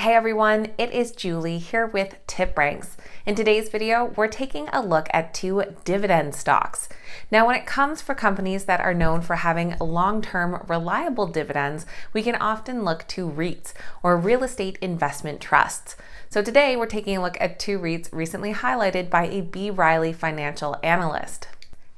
Hey everyone, it is Julie here with Tip Ranks. In today's video, we're taking a look at two dividend stocks. Now, when it comes for companies that are known for having long-term reliable dividends, we can often look to REITs, or real estate investment trusts. So today, we're taking a look at two REITs recently highlighted by a B. Riley financial analyst.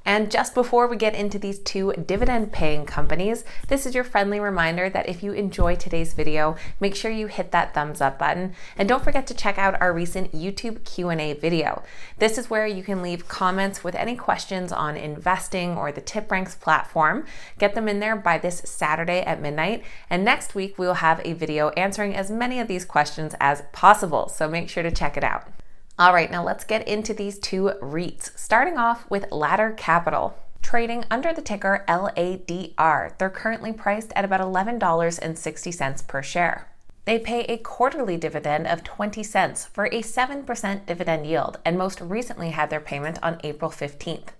And just before we get into these two dividend-paying companies, this is your friendly reminder that if you enjoy today's video, make sure you hit that thumbs up button. And don't forget to check out our recent YouTube Q&A video. This is where you can leave comments with any questions on investing or the Tip Ranks platform. Get them in there by this Saturday at midnight. And next week, we will have a video answering as many of these questions as possible. So make sure to check it out. All right, now let's get into these two REITs, starting off with Ladder Capital. Trading under the ticker LADR, they're currently priced at about $11.60 per share. They pay a quarterly dividend of 20 cents for a 7% dividend yield, and most recently had their payment on April 15th.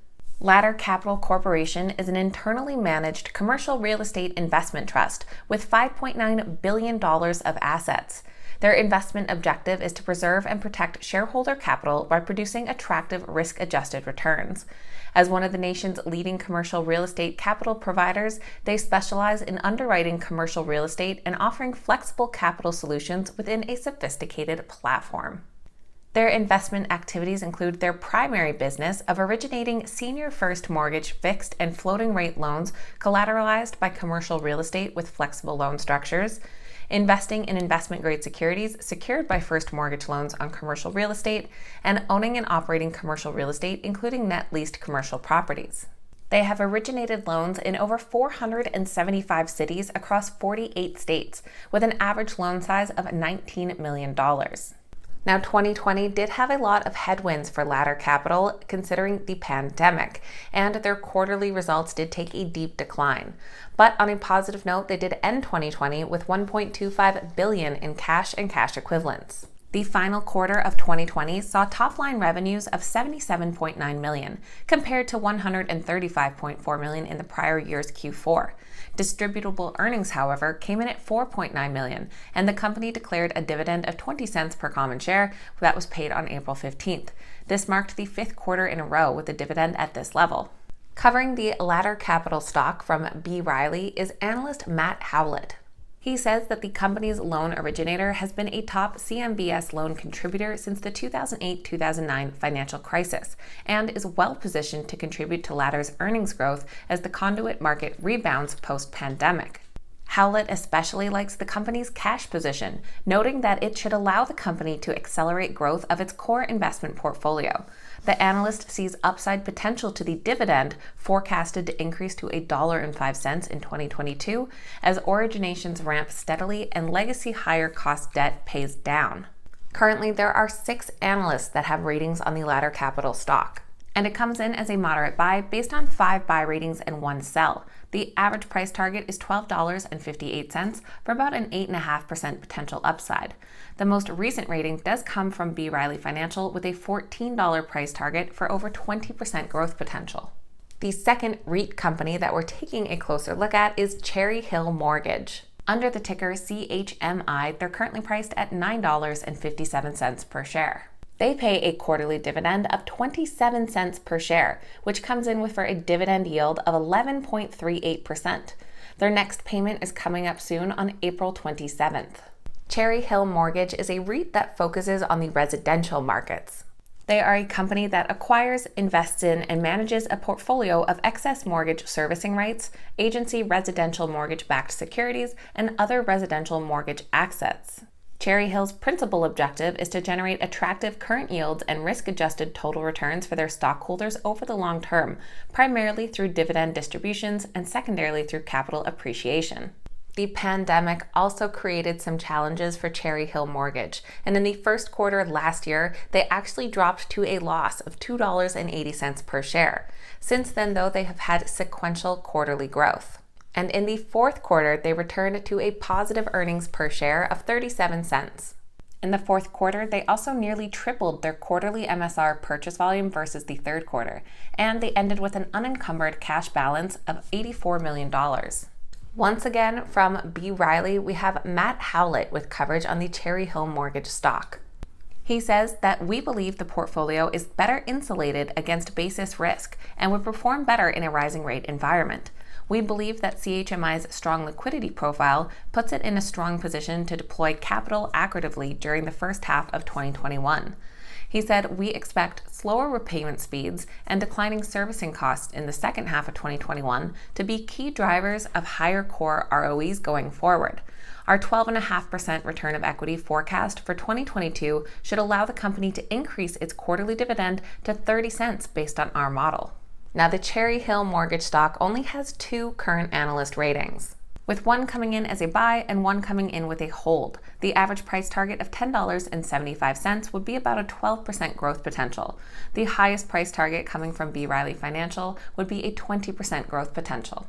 Ladder Capital Corporation is an internally managed commercial real estate investment trust with $5.9 billion of assets. Their investment objective is to preserve and protect shareholder capital by producing attractive risk-adjusted returns. As one of the nation's leading commercial real estate capital providers, they specialize in underwriting commercial real estate and offering flexible capital solutions within a sophisticated platform. Their investment activities include their primary business of originating senior first mortgage fixed and floating rate loans collateralized by commercial real estate with flexible loan structures, investing in investment-grade securities secured by first mortgage loans on commercial real estate, and owning and operating commercial real estate, including net leased commercial properties. They have originated loans in over 475 cities across 48 states, with an average loan size of $19 million. Now, 2020 did have a lot of headwinds for Ladder Capital considering the pandemic, and their quarterly results did take a deep decline. But on a positive note, they did end 2020 with $1.25 billion in cash and cash equivalents. The final quarter of 2020 saw top-line revenues of $77.9 million, compared to $135.4 million in the prior year's Q4. Distributable earnings, however, came in at $4.9 million, and the company declared a dividend of 20 cents per common share that was paid on April 15th. This marked the fifth quarter in a row with a dividend at this level. Covering the Ladder Capital stock from B. Riley is analyst Matt Howlett. He says that the company's loan originator has been a top CMBS loan contributor since the 2008-2009 financial crisis and is well positioned to contribute to Ladder's earnings growth as the conduit market rebounds post-pandemic. Howlett especially likes the company's cash position, noting that it should allow the company to accelerate growth of its core investment portfolio. The analyst sees upside potential to the dividend, forecasted to increase to $1.05 in 2022 as originations ramp steadily and legacy higher cost debt pays down. Currently, there are 6 analysts that have ratings on the Ladder Capital stock, and it comes in as a moderate buy based on 5 buy ratings and 1 sell. The average price target is $12.58 for about an 8.5% potential upside. The most recent rating does come from B. Riley Financial with a $14 price target for over 20% growth potential. The second REIT company that we're taking a closer look at is Cherry Hill Mortgage. Under the ticker CHMI, they're currently priced at $9.57 per share. They pay a quarterly dividend of 27 cents per share, which comes in for a dividend yield of 11.38%. Their next payment is coming up soon on April 27th. Cherry Hill Mortgage is a REIT that focuses on the residential markets. They are a company that acquires, invests in, and manages a portfolio of excess mortgage servicing rights, agency residential mortgage-backed securities, and other residential mortgage assets. Cherry Hill's principal objective is to generate attractive current yields and risk-adjusted total returns for their stockholders over the long term, primarily through dividend distributions and secondarily through capital appreciation. The pandemic also created some challenges for Cherry Hill Mortgage, and in the first quarter last year, they actually dropped to a loss of $2.80 per share. Since then, though, they have had sequential quarterly growth. And in the fourth quarter, they returned to a positive earnings per share of 37 cents. In the fourth quarter, they also nearly tripled their quarterly MSR purchase volume versus the third quarter, and they ended with an unencumbered cash balance of $84 million. Once again, from B. Riley, we have Matt Howlett with coverage on the Cherry Hill Mortgage stock. He says that we believe the portfolio is better insulated against basis risk and would perform better in a rising rate environment. We believe that CHMI's strong liquidity profile puts it in a strong position to deploy capital accretively during the first half of 2021. He said, we expect slower repayment speeds and declining servicing costs in the second half of 2021 to be key drivers of higher core ROEs going forward. Our 12.5% return of equity forecast for 2022 should allow the company to increase its quarterly dividend to 30 cents based on our model. Now, the Cherry Hill Mortgage stock only has 2 current analyst ratings, with one coming in as a buy and one coming in with a hold. The average price target of $10.75 would be about a 12% growth potential. The highest price target coming from B. Riley Financial would be a 20% growth potential.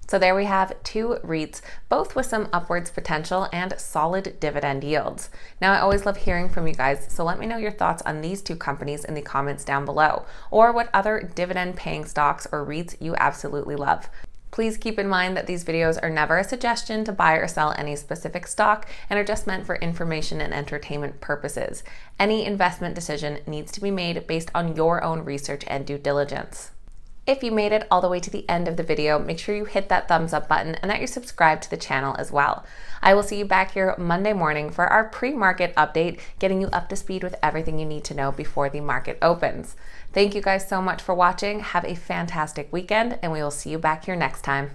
So there we have 2 REITs, both with some upwards potential and solid dividend yields. Now, I always love hearing from you guys, so let me know your thoughts on these 2 companies in the comments down below, or what other dividend-paying stocks or REITs you absolutely love. Please keep in mind that these videos are never a suggestion to buy or sell any specific stock and are just meant for information and entertainment purposes. Any investment decision needs to be made based on your own research and due diligence. If you made it all the way to the end of the video, make sure you hit that thumbs up button and that you're subscribed to the channel as well. I will see you back here Monday morning for our pre-market update, getting you up to speed with everything you need to know before the market opens. Thank you guys so much for watching. Have a fantastic weekend, and we will see you back here next time.